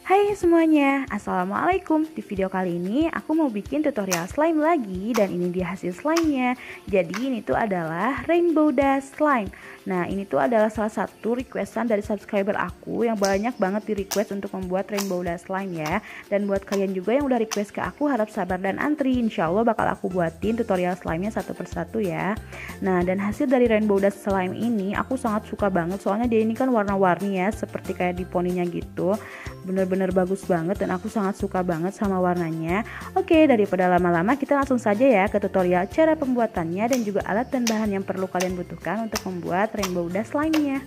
Hai semuanya, Assalamualaikum. Di video kali ini aku mau bikin tutorial slime lagi. Dan ini dia hasil slime-nya. Jadi ini tuh adalah Rainbow Dash Slime. Nah ini tuh adalah salah satu requestan dari subscriber aku yang banyak banget di request untuk membuat Rainbow Dash Slime ya. Dan buat kalian juga yang udah request ke aku, harap sabar dan antri. Insya Allah bakal aku buatin tutorial slime-nya satu persatu ya. Nah dan hasil dari Rainbow Dash Slime ini aku sangat suka banget. Soalnya dia ini kan warna-warni ya, seperti kayak di poninya gitu. Bener-bener bagus banget dan aku sangat suka banget sama warnanya. Oke, daripada lama-lama kita langsung saja ya ke tutorial cara pembuatannya dan juga alat dan bahan yang perlu kalian butuhkan untuk membuat Rainbow Dash slime-nya.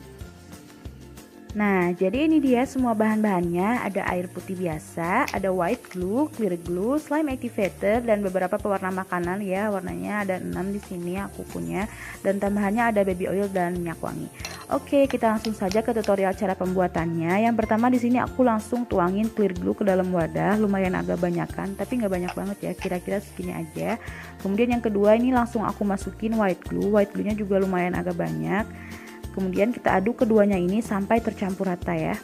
Nah, jadi ini dia semua bahan-bahannya. Ada air putih biasa, ada white glue, clear glue, slime activator, dan beberapa pewarna makanan ya. Warnanya ada 6 di sini aku punya. Dan tambahannya ada baby oil dan minyak wangi. Oke, kita langsung saja ke tutorial cara pembuatannya. Yang pertama di sini aku langsung tuangin clear glue ke dalam wadah, lumayan agak banyakan, tapi nggak banyak banget ya, kira-kira segini aja. Kemudian yang kedua ini langsung aku masukin white glue. White glue-nya juga lumayan agak banyak. Kemudian kita aduk keduanya ini sampai tercampur rata ya.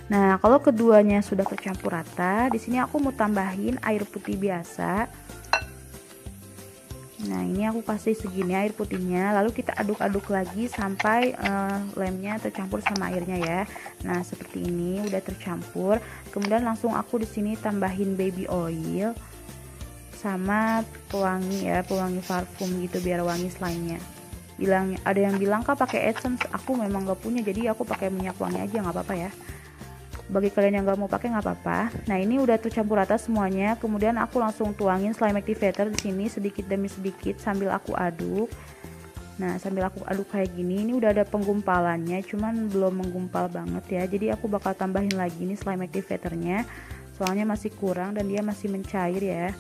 Nah, kalau keduanya sudah tercampur rata, di sini aku mau tambahin air putih biasa. Nah, ini aku kasih segini air putihnya, lalu kita aduk-aduk lagi sampai lemnya tercampur sama airnya ya. Nah, seperti ini udah tercampur. Kemudian langsung aku di sini tambahin baby oil sama pewangi ya, pewangi parfum gitu biar wangi slime-nya. Ada yang bilang kak pakai essence, aku memang gak punya, jadi aku pakai minyak wangi aja, nggak apa-apa ya. Bagi kalian yang gak mau pakai nggak apa-apa. Nah ini udah tercampur rata semuanya. Kemudian aku langsung tuangin slime activator di sini sedikit demi sedikit sambil aku aduk. Nah sambil aku aduk kayak gini, ini udah ada penggumpalannya, cuman belum menggumpal banget ya. Jadi aku bakal tambahin lagi nih slime activatornya, soalnya masih kurang dan dia masih mencair ya.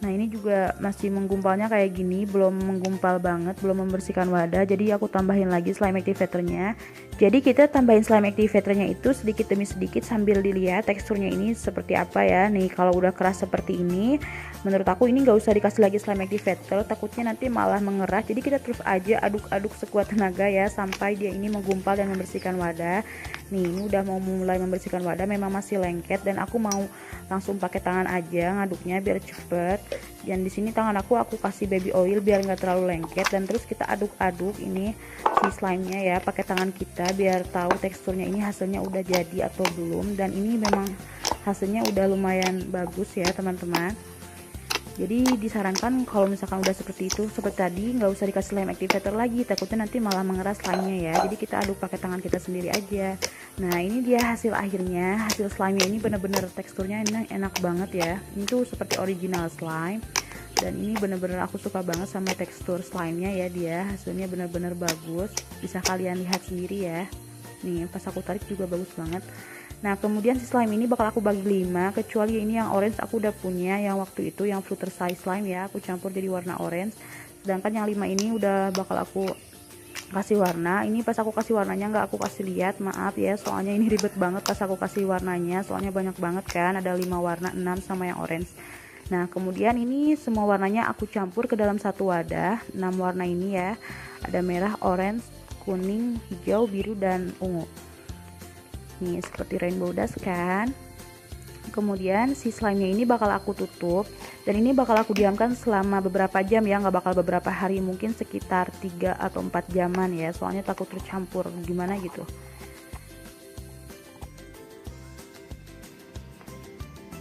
Nah ini juga masih menggumpalnya kayak gini, belum menggumpal banget, belum membersihkan wadah. Jadi aku tambahin lagi slime activatornya. Jadi kita tambahin slime activatornya itu sedikit demi sedikit sambil dilihat teksturnya ini seperti apa ya. Nih kalau udah keras seperti ini, menurut aku ini nggak usah dikasih lagi slime activator, takutnya nanti malah mengeras. Jadi kita terus aja aduk-aduk sekuat tenaga ya sampai dia ini menggumpal dan membersihkan wadah. Nih ini udah mau mulai membersihkan wadah, memang masih lengket dan aku mau langsung pakai tangan aja ngaduknya biar cepet. Dan di sini tangan aku kasih baby oil biar nggak terlalu lengket, dan terus kita aduk-aduk ini si slime-nya ya pakai tangan kita biar tahu teksturnya ini hasilnya udah jadi atau belum. Dan ini memang hasilnya udah lumayan bagus ya teman-teman. Jadi disarankan kalau misalkan udah seperti itu, seperti tadi, nggak usah dikasih slime activator lagi, takutnya nanti malah mengeras slime-nya ya. Jadi kita aduk pakai tangan kita sendiri aja. Nah ini dia hasil akhirnya. Hasil slime-nya ini bener-bener teksturnya enak banget ya. Ini tuh seperti original slime. Dan ini bener-bener aku suka banget sama tekstur slime-nya ya dia. Hasilnya bener-bener bagus. Bisa kalian lihat sendiri ya. Nih pas aku tarik juga bagus banget. Nah kemudian si slime ini bakal aku bagi 5, kecuali ini yang orange aku udah punya yang waktu itu, yang flutter size slime ya, aku campur jadi warna orange. Sedangkan yang 5 ini udah bakal aku kasih warna. Ini pas aku kasih warnanya nggak aku kasih lihat, maaf ya, soalnya ini ribet banget pas aku kasih warnanya, soalnya banyak banget kan, ada 5 warna, 6 sama yang orange. Nah kemudian ini semua warnanya aku campur ke dalam satu wadah, 6 warna ini ya, ada merah, orange, kuning, hijau, biru, dan ungu. Nih seperti Rainbow Dash kan. Kemudian si slime-nya ini bakal aku tutup, dan ini bakal aku diamkan selama beberapa jam ya, nggak bakal beberapa hari, mungkin sekitar 3 atau 4 jaman ya, soalnya takut tercampur gimana gitu.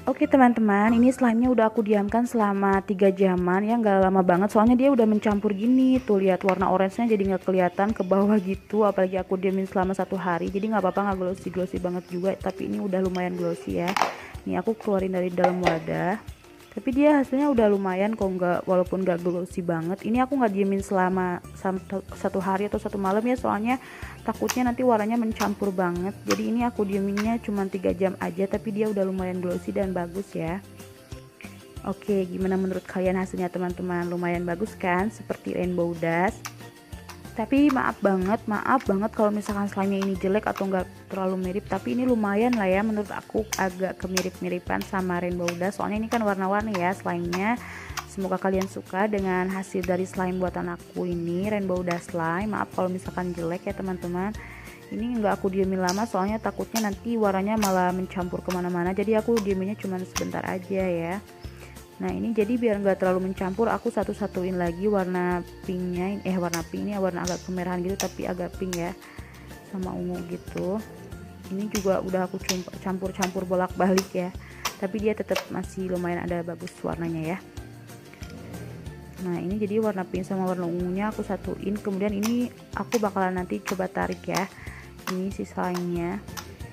Oke teman-teman, ini slime-nya udah aku diamkan selama 3 jaman ya, nggak lama banget, soalnya dia udah mencampur gini. Tuh lihat warna orange-nya jadi nggak kelihatan ke bawah gitu, apalagi aku diamin selama 1 hari. Jadi nggak apa-apa, nggak glossy banget juga, tapi ini udah lumayan glossy ya. Nih aku keluarin dari dalam wadah, tapi dia hasilnya udah lumayan kok, walaupun nggak glossy banget. Ini aku nggak diemin selama 1 hari atau 1 malam ya, soalnya takutnya nanti warnanya mencampur banget. Jadi ini aku dieminnya cuma 3 jam aja, tapi dia udah lumayan glossy dan bagus ya. Oke, gimana menurut kalian hasilnya teman-teman? Lumayan bagus kan, seperti Rainbow Dash. Tapi maaf banget kalau misalkan slime-nya ini jelek atau nggak terlalu mirip, tapi ini lumayan lah ya, menurut aku agak kemirip-miripan sama Rainbow Dash, soalnya ini kan warna-warni ya slime-nya. Semoga kalian suka dengan hasil dari slime buatan aku ini, Rainbow Dash Slime. Maaf kalau misalkan jelek ya teman-teman. Ini nggak aku diemin lama soalnya takutnya nanti warnanya malah mencampur kemana-mana, jadi aku dieminnya cuma sebentar aja ya. Nah ini jadi biar nggak terlalu mencampur, aku satu-satuin lagi warna pinknya, warna pink ini warna agak kemerahan gitu tapi agak pink ya, sama ungu gitu. Ini juga udah aku campur-campur bolak-balik ya, tapi dia tetap masih lumayan ada bagus warnanya ya. Nah ini jadi warna pink sama warna ungunya aku satuin, kemudian ini aku bakalan nanti coba tarik ya, ini si slime-nya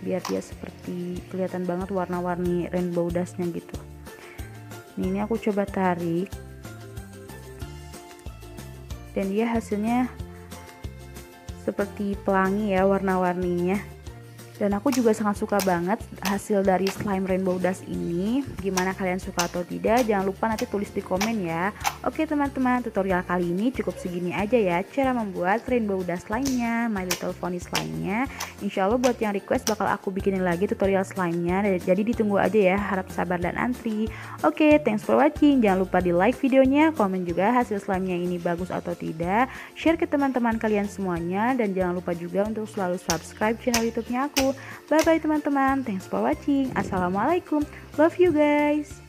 biar dia seperti kelihatan banget warna-warni rainbow dustnya gitu. Ini aku coba tarik dan dia hasilnya seperti pelangi ya warna-warninya. Dan aku juga sangat suka banget hasil dari slime rainbow dust ini. Gimana kalian suka atau tidak? Jangan lupa nanti tulis di komen ya. Oke teman-teman, tutorial kali ini cukup segini aja ya, cara membuat rainbow dust slime-nya, My Little Pony slime-nya. Insya Allah buat yang request bakal aku bikinin lagi tutorial slime-nya, jadi ditunggu aja ya, harap sabar dan antri. Oke, thanks for watching. Jangan lupa di like videonya, komen juga hasil slime-nya ini bagus atau tidak, share ke teman-teman kalian semuanya, dan jangan lupa juga untuk selalu subscribe channel YouTube-nya aku. Bye bye teman-teman, thanks for watching. Assalamualaikum, love you guys.